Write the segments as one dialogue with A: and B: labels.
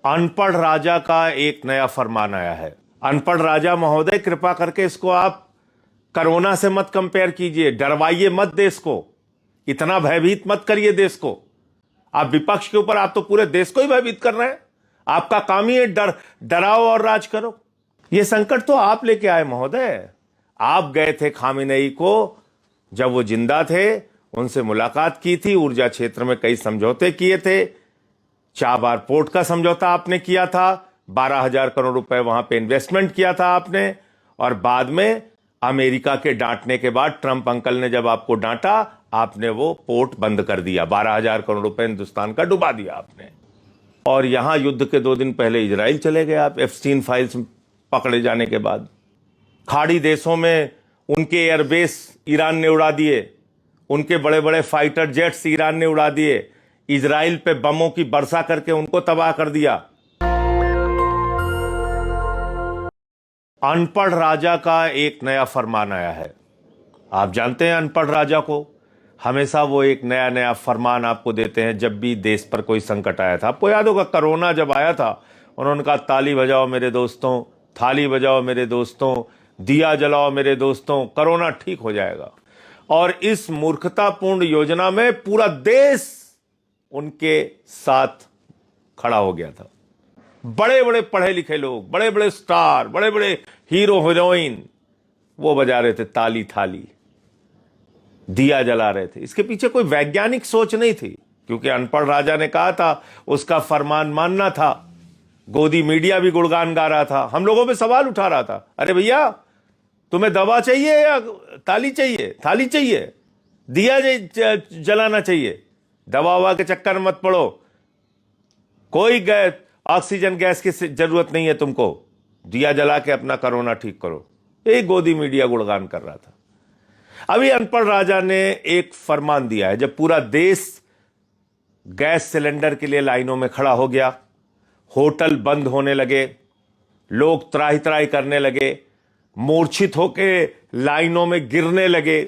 A: अनपढ़ राजा का एक नया फरमान आया है। अनपढ़ राजा महोदय, कृपा करके इसको आप कोरोना से मत कंपेयर कीजिए, डरवाइए मत देश को, इतना भयभीत मत करिए देश को। आप विपक्ष के ऊपर, आप तो पूरे देश को ही भयभीत कर रहे हैं। आपका काम ही है डराओ और राज करो। यह संकट तो आप लेके आए महोदय। आप गए थे खामेनेई को, जब वो जिंदा थे, उनसे मुलाकात की थी, ऊर्जा क्षेत्र में कई समझौते किए थे। चाबार पोर्ट का समझौता आपने किया था, 12,000 करोड़ रुपए वहां पे इन्वेस्टमेंट किया था आपने, और बाद में अमेरिका के डांटने के बाद, ट्रंप अंकल ने जब आपको डांटा, आपने वो पोर्ट बंद कर दिया, 12,000 करोड़ रुपए हिंदुस्तान का डुबा दिया आपने। और यहां युद्ध के 2 दिन पहले इजराइल चले गए आप, एप्स्टीन फाइल्स पकड़े जाने के बाद। खाड़ी देशों में उनके एयरबेस ईरान ने उड़ा दिए, उनके बड़े बड़े फाइटर जेट्स ईरान ने उड़ा दिए, इजराइल पे बमों की वर्षा करके उनको तबाह कर दिया। अनपढ़ राजा का एक नया फरमान आया है। आप जानते हैं अनपढ़ राजा को, हमेशा वो एक नया नया फरमान आपको देते हैं जब भी देश पर कोई संकट आया था। आपको याद होगा कोरोना जब आया था, उन्होंने कहा ताली बजाओ मेरे दोस्तों, थाली बजाओ मेरे दोस्तों, दिया जलाओ मेरे दोस्तों, कोरोना ठीक हो जाएगा। और इस मूर्खतापूर्ण योजना में पूरा देश उनके साथ खड़ा हो गया था। बड़े बड़े पढ़े लिखे लोग, बड़े बड़े स्टार, बड़े बड़े हीरो हीरोइन, वो बजा रहे थे ताली थाली, दिया जला रहे थे। इसके पीछे कोई वैज्ञानिक सोच नहीं थी, क्योंकि अनपढ़ राजा ने कहा था, उसका फरमान मानना था। गोदी मीडिया भी गुणगान गा रहा था, हम लोगों पे सवाल उठा रहा था, अरे भैया तुम्हें दवा चाहिए या ताली चाहिए, थाली चाहिए, दिया जलाना चाहिए, दवा ववा के चक्कर में मत पड़ो, कोई ऑक्सीजन गैस की जरूरत नहीं है तुमको, दिया जला के अपना कोरोना ठीक करो। यही गोदी मीडिया गुणगान कर रहा था। अभी अनपढ़ राजा ने एक फरमान दिया है, जब पूरा देश गैस सिलेंडर के लिए लाइनों में खड़ा हो गया, होटल बंद होने लगे, लोग त्राही त्राही करने लगे, मूर्छित होके लाइनों में गिरने लगे,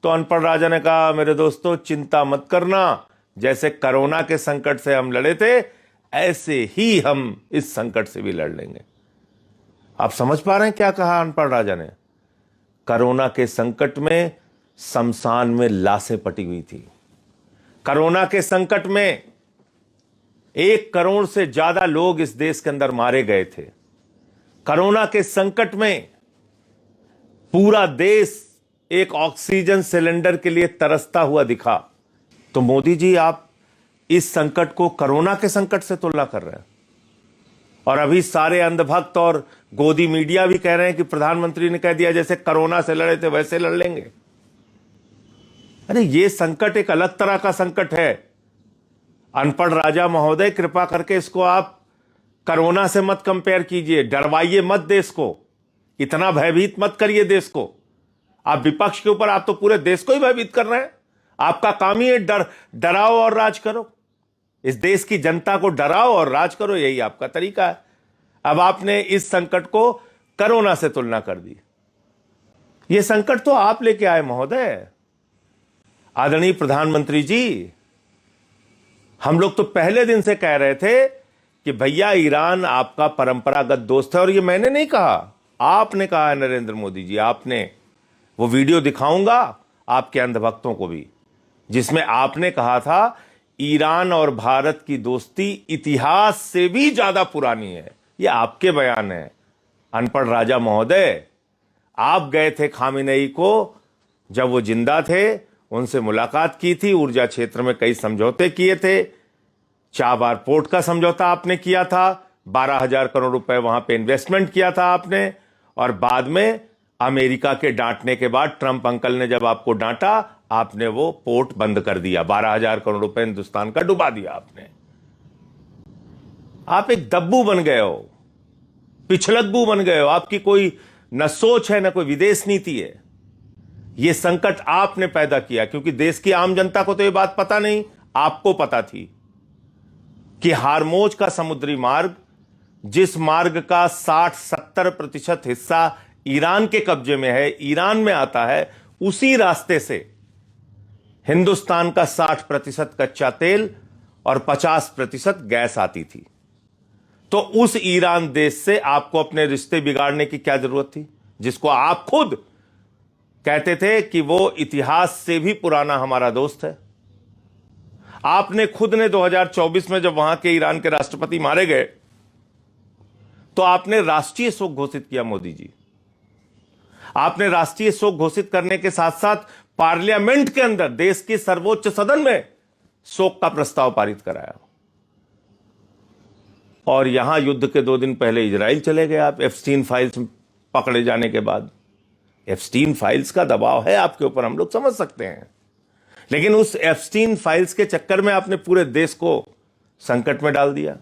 A: तो अनपढ़ राजा ने कहा मेरे दोस्तों चिंता मत करना, जैसे कोरोना के संकट से हम लड़े थे, ऐसे ही हम इस संकट से भी लड़ लेंगे। आप समझ पा रहे हैं क्या कहा अनपढ़ राजा ने? कोरोना के संकट में शमशान में लाशें पटी हुई थी। कोरोना के संकट में 1 करोड़ से ज्यादा लोग इस देश के अंदर मारे गए थे। कोरोना के संकट में पूरा देश एक ऑक्सीजन सिलेंडर के लिए तरसता हुआ दिखा। तो मोदी जी, आप इस संकट को कोरोना के संकट से तुलना कर रहे हैं, और अभी सारे अंधभक्त और गोदी मीडिया भी कह रहे हैं कि प्रधानमंत्री ने कह दिया जैसे कोरोना से लड़े थे वैसे लड़ लेंगे। अरे ये संकट एक अलग तरह का संकट है। अनपढ़ राजा महोदय, कृपा करके इसको आप कोरोना से मत कंपेयर कीजिए, डरवाइए मत देश को, इतना भयभीत मत करिए देश को। आप विपक्ष के ऊपर, आप तो पूरे देश को ही भयभीत कर रहे हैं। आपका काम ही है डराओ और राज करो। इस देश की जनता को डराओ और राज करो, यही आपका तरीका है। अब आपने इस संकट को कोरोना से तुलना कर दी। यह संकट तो आप लेके आए महोदय। आदरणीय प्रधानमंत्री जी, हम लोग तो पहले दिन से कह रहे थे कि भैया ईरान आपका परंपरागत दोस्त है, और ये मैंने नहीं कहा, आपने कहा है नरेंद्र मोदी जी, आपने। वो वीडियो दिखाऊंगा आपके अंधभक्तों को भी, जिसमें आपने कहा था ईरान और भारत की दोस्ती इतिहास से भी ज्यादा पुरानी है। ये आपके बयान है। अनपढ़ राजा महोदय, आप गए थे खामेनेई को, जब वो जिंदा थे, उनसे मुलाकात की थी, ऊर्जा क्षेत्र में कई समझौते किए थे। चाबार पोर्ट का समझौता आपने किया था, 12,000 करोड़ रुपए वहां पे इन्वेस्टमेंट किया था आपने, और बाद में अमेरिका के डांटने के बाद, ट्रंप अंकल ने जब आपको डांटा, आपने वो पोर्ट बंद कर दिया, 12,000 करोड़ रुपए हिंदुस्तान का डुबा दिया आपने। आप एक दब्बू बन गए हो, पिछलग्गू बन गए हो। आपकी कोई न सोच है, न कोई विदेश नीति है। यह संकट आपने पैदा किया, क्योंकि देश की आम जनता को तो यह बात पता नहीं, आपको पता थी कि हार्मोज का समुद्री मार्ग, जिस मार्ग का 60-70% हिस्सा ईरान के कब्जे में है, ईरान में आता है, उसी रास्ते से हिंदुस्तान का 60% कच्चा तेल और 50% गैस आती थी। तो उस ईरान देश से आपको अपने रिश्ते बिगाड़ने की क्या जरूरत थी, जिसको आप खुद कहते थे कि वो इतिहास से भी पुराना हमारा दोस्त है। आपने खुद ने 2024 में जब वहां के ईरान के राष्ट्रपति मारे गए तो आपने राष्ट्रीय शोक घोषित किया। मोदी जी, आपने राष्ट्रीय शोक घोषित करने के साथ साथ पार्लियामेंट के अंदर, देश के सर्वोच्च सदन में शोक का प्रस्ताव पारित कराया। और यहां युद्ध के 2 दिन पहले इजराइल चले गए आप, एप्स्टीन फाइल्स पकड़े जाने के बाद। एप्स्टीन फाइल्स का दबाव है आपके ऊपर, हम लोग समझ सकते हैं, लेकिन उस एप्स्टीन फाइल्स के चक्कर में आपने पूरे देश को संकट में डाल दिया।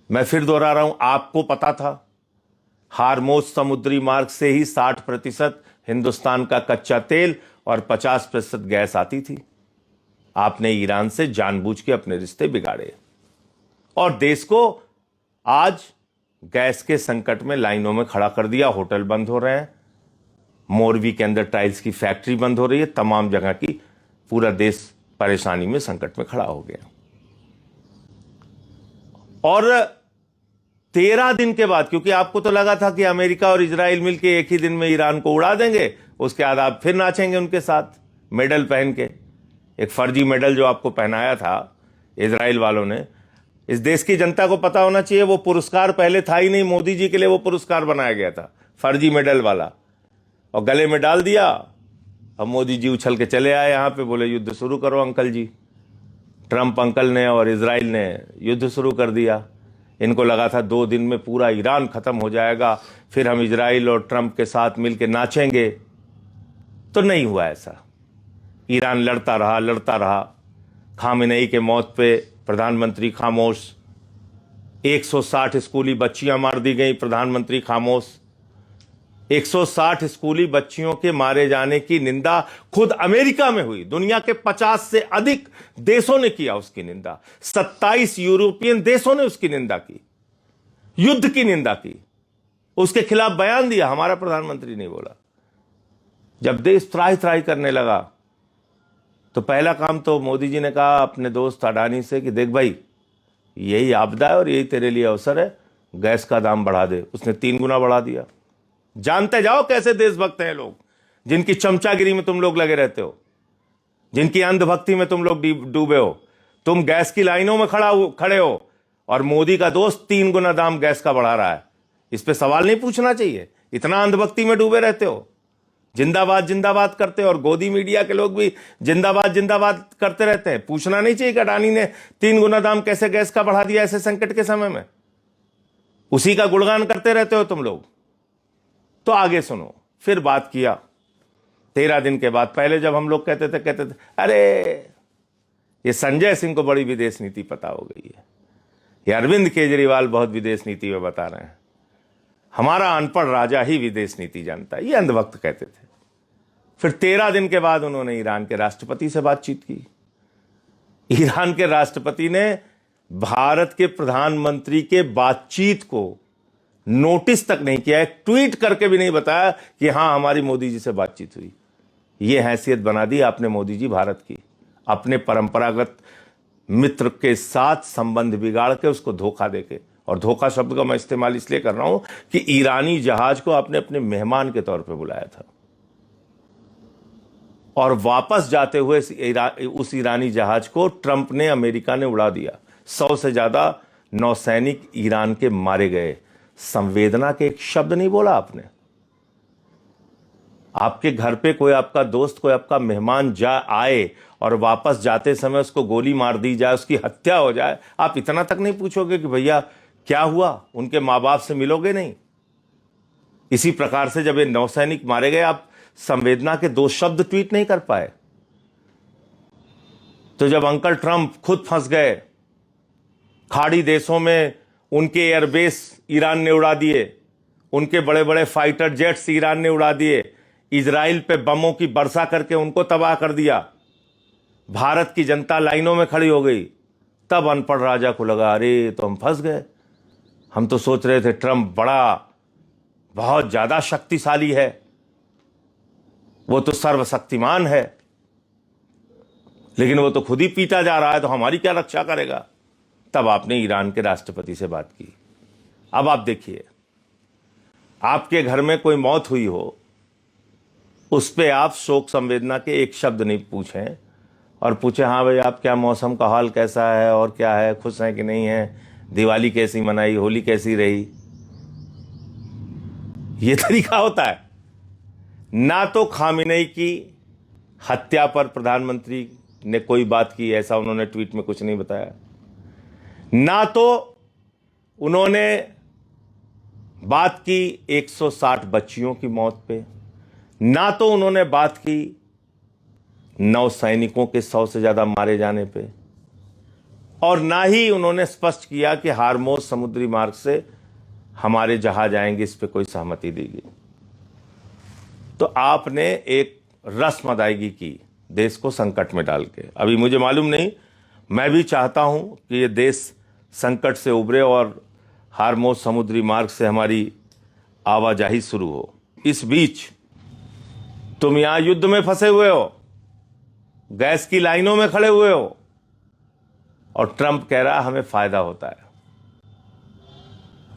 A: मैं फिर दोहरा रहा हूं, आपको पता था हार्मोज समुद्री मार्ग से ही 60% हिंदुस्तान का कच्चा तेल और 50% गैस आती थी। आपने ईरान से जानबूझ के अपने रिश्ते बिगाड़े और देश को आज गैस के संकट में लाइनों में खड़ा कर दिया। होटल बंद हो रहे हैं, मोरवी के अंदर टाइल्स की फैक्ट्री बंद हो रही है, तमाम जगह की, पूरा देश परेशानी में, संकट में खड़ा हो गया। और 13 दिन के बाद, क्योंकि आपको तो लगा था कि अमेरिका और इजराइल मिलकर एक ही दिन में ईरान को उड़ा देंगे, उसके बाद आप फिर नाचेंगे उनके साथ मेडल पहन के। एक फर्जी मेडल जो आपको पहनाया था इजराइल वालों ने, इस देश की जनता को पता होना चाहिए वो पुरस्कार पहले था ही नहीं, मोदी जी के लिए वो पुरस्कार बनाया गया था, फर्जी मेडल वाला, और गले में डाल दिया। अब मोदी जी उछल के चले आए यहां पे, बोले युद्ध शुरू करो अंकल जी। ट्रंप अंकल ने और इजराइल ने युद्ध शुरू कर दिया। इनको लगा था 2 दिन में पूरा ईरान खत्म हो जाएगा, फिर हम इजराइल और ट्रंप के साथ मिलकर नाचेंगे। तो नहीं हुआ ऐसा। ईरान लड़ता रहा। खामेनेई के मौत पे प्रधानमंत्री खामोश, 160 स्कूली बच्चियां मार दी गई, प्रधानमंत्री खामोश। 160 स्कूली बच्चियों के मारे जाने की निंदा खुद अमेरिका में हुई। दुनिया के 50 से अधिक देशों ने किया उसकी निंदा। 27 यूरोपियन देशों ने उसकी निंदा की, युद्ध की निंदा की, उसके खिलाफ बयान दिया। हमारा प्रधानमंत्री नहीं बोला। जब देश त्राही करने लगा तो पहला काम तो मोदी जी ने कहा अपने दोस्त अडानी से कि देख भाई, यही आपदा है और यही तेरे लिए अवसर है, गैस का दाम बढ़ा दे। उसने 3 गुना बढ़ा दिया। जानते जाओ कैसे देशभक्त हैं लोग, जिनकी चमचागिरी में तुम लोग लगे रहते हो, जिनकी अंधभक्ति में तुम लोग डूबे हो। तुम गैस की लाइनों में खड़े हो और मोदी का दोस्त 3 गुना दाम गैस का बढ़ा रहा है। इस पे सवाल नहीं पूछना चाहिए? इतना अंधभक्ति में डूबे रहते हो, जिंदाबाद करते हो, और गोदी मीडिया के लोग भी जिंदाबाद करते रहते हैं। पूछना नहीं चाहिए कि अडानी ने 3 गुना दाम कैसे गैस का बढ़ा दिया ऐसे संकट के समय में? उसी का गुणगान करते रहते हो तुम लोग। तो आगे सुनो, फिर बात किया 13 दिन के बाद। पहले जब हम लोग कहते थे अरे ये संजय सिंह को बड़ी विदेश नीति पता हो गई है, ये अरविंद केजरीवाल बहुत विदेश नीति में बता रहे हैं, हमारा अनपढ़ राजा ही विदेश नीति जानता है, ये अंधभक्त कहते थे। फिर 13 दिन के बाद उन्होंने ईरान के राष्ट्रपति से बातचीत की। ईरान के राष्ट्रपति ने भारत के प्रधानमंत्री के बातचीत को नोटिस तक नहीं किया, एक ट्वीट करके भी नहीं बताया कि हां हमारी मोदी जी से बातचीत हुई। यह हैसियत बना दी आपने मोदी जी भारत की, अपने परंपरागत मित्र के साथ संबंध बिगाड़ के, उसको धोखा देके। और धोखा शब्द का मैं इस्तेमाल इसलिए कर रहा हूं कि ईरानी जहाज को आपने अपने मेहमान के तौर पे बुलाया था, और वापस जाते हुए उस ईरानी जहाज को ट्रंप ने, अमेरिका ने उड़ा दिया। 100 से ज्यादा नौसैनिक ईरान के मारे गए। संवेदना के एक शब्द नहीं बोला आपने। आपके घर पे कोई आपका दोस्त, कोई आपका मेहमान आए और वापस जाते समय उसको गोली मार दी जाए, उसकी हत्या हो जाए, आप इतना तक नहीं पूछोगे कि भैया क्या हुआ, उनके मां बाप से मिलोगे नहीं? इसी प्रकार से जब ये नौसैनिक मारे गए, आप संवेदना के 2 शब्द ट्वीट नहीं कर पाए। तो जब अंकल ट्रंप खुद फंस गए, खाड़ी देशों में उनके एयरबेस ईरान ने उड़ा दिए, उनके बड़े बड़े फाइटर जेट्स ईरान ने उड़ा दिए, इजराइल पे बमों की वर्षा करके उनको तबाह कर दिया, भारत की जनता लाइनों में खड़ी हो गई, तब अनपढ़ राजा को लगा अरे तो हम फंस गए। हम तो सोच रहे थे ट्रंप बहुत ज्यादा शक्तिशाली है, वो तो सर्वशक्तिमान है, लेकिन वो तो खुद ही पीटा जा रहा है, तो हमारी क्या रक्षा करेगा? तब आपने ईरान के राष्ट्रपति से बात की। अब आप देखिए, आपके घर में कोई मौत हुई हो, उस पे आप शोक संवेदना के एक शब्द नहीं पूछें और पूछे हाँ भाई आप क्या, मौसम का हाल कैसा है और क्या है, खुश हैं कि नहीं है, दिवाली कैसी मनाई, होली कैसी रही। ये तरीका होता है। ना तो खामेनेई की हत्या पर प्रधानमंत्री ने कोई बात की, ऐसा उन्होंने ट्वीट में कुछ नहीं बताया। ना तो उन्होंने बात की 160 बच्चियों की मौत पे, ना तो उन्होंने बात की नौसैनिकों के 100 से ज्यादा मारे जाने पे, और ना ही उन्होंने स्पष्ट किया कि हार्मोज समुद्री मार्ग से हमारे जहाज आएंगे, इस पे कोई सहमति देगी। तो आपने एक रस्म अदायगी की देश को संकट में डाल के। अभी मुझे मालूम नहीं, मैं भी चाहता हूं कि ये देश संकट से उभरे और हार्मोज समुद्री मार्ग से हमारी आवाजाही शुरू हो। इस बीच तुम यहां युद्ध में फंसे हुए हो, गैस की लाइनों में खड़े हुए हो, और ट्रंप कह रहा हमें फायदा होता है।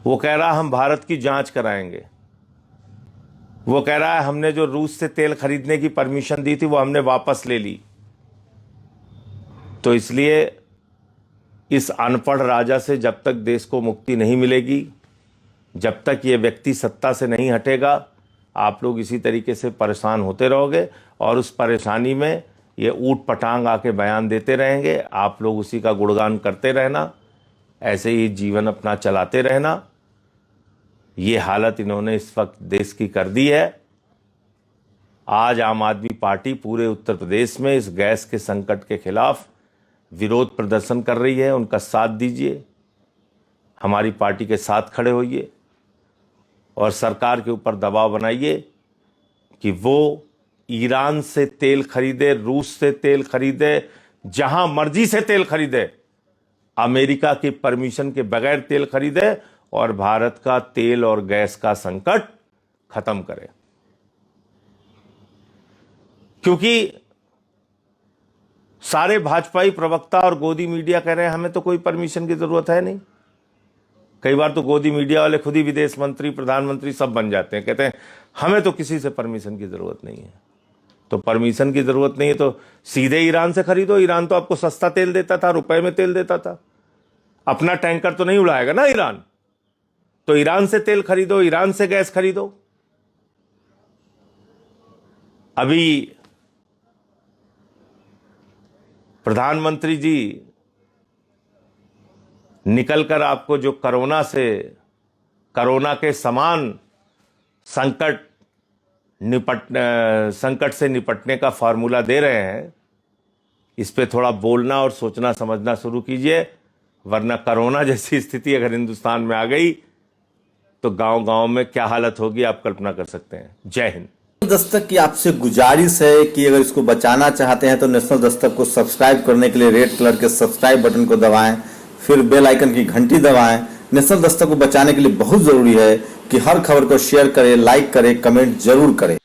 A: वो कह रहा हम भारत की जांच कराएंगे। वो कह रहा है हमने जो रूस से तेल खरीदने की परमिशन दी थी वो हमने वापस ले ली। तो इसलिए इस अनपढ़ राजा से जब तक देश को मुक्ति नहीं मिलेगी, जब तक ये व्यक्ति सत्ता से नहीं हटेगा, आप लोग इसी तरीके से परेशान होते रहोगे और उस परेशानी में ये ऊट पटांग आके बयान देते रहेंगे। आप लोग उसी का गुणगान करते रहना, ऐसे ही जीवन अपना चलाते रहना। ये हालत इन्होंने इस वक्त देश की कर दी है। आज आम आदमी पार्टी पूरे उत्तर प्रदेश में इस गैस के संकट के खिलाफ विरोध प्रदर्शन कर रही है। उनका साथ दीजिए, हमारी पार्टी के साथ खड़े होइए और सरकार के ऊपर दबाव बनाइए कि वो ईरान से तेल खरीदे, रूस से तेल खरीदे, जहां मर्जी से तेल खरीदे, अमेरिका की परमिशन के बगैर तेल खरीदे और भारत का तेल और गैस का संकट खत्म करे। क्योंकि सारे भाजपाई प्रवक्ता और गोदी मीडिया कह रहे हैं हमें तो कोई परमिशन की जरूरत है नहीं। कई बार तो गोदी मीडिया वाले खुद ही विदेश मंत्री, प्रधानमंत्री सब बन जाते हैं, कहते हैं हमें तो किसी से परमिशन की जरूरत नहीं है। तो परमिशन की जरूरत नहीं है तो सीधे ईरान से खरीदो। ईरान तो आपको सस्ता तेल देता था, रुपए में तेल देता था। अपना टैंकर तो नहीं उड़ाएगा ना ईरान, तो ईरान से तेल खरीदो, ईरान से गैस खरीदो। अभी प्रधानमंत्री जी निकलकर आपको जो कोरोना के समान संकट से निपटने का फार्मूला दे रहे हैं, इस पे थोड़ा बोलना और सोचना समझना शुरू कीजिए, वरना कोरोना जैसी स्थिति अगर हिंदुस्तान में आ गई तो गांव-गांव में क्या हालत होगी आप कल्पना कर सकते हैं। जय हिंद।
B: दस्तक की आपसे गुजारिश है कि अगर इसको बचाना चाहते हैं तो नेशनल दस्तक को सब्सक्राइब करने के लिए रेड कलर के सब्सक्राइब बटन को दबाएं, फिर बेल आइकन की घंटी दबाएं। नेशनल दस्तक को बचाने के लिए बहुत जरूरी है कि हर खबर को शेयर करें, लाइक करें, कमेंट जरूर करें।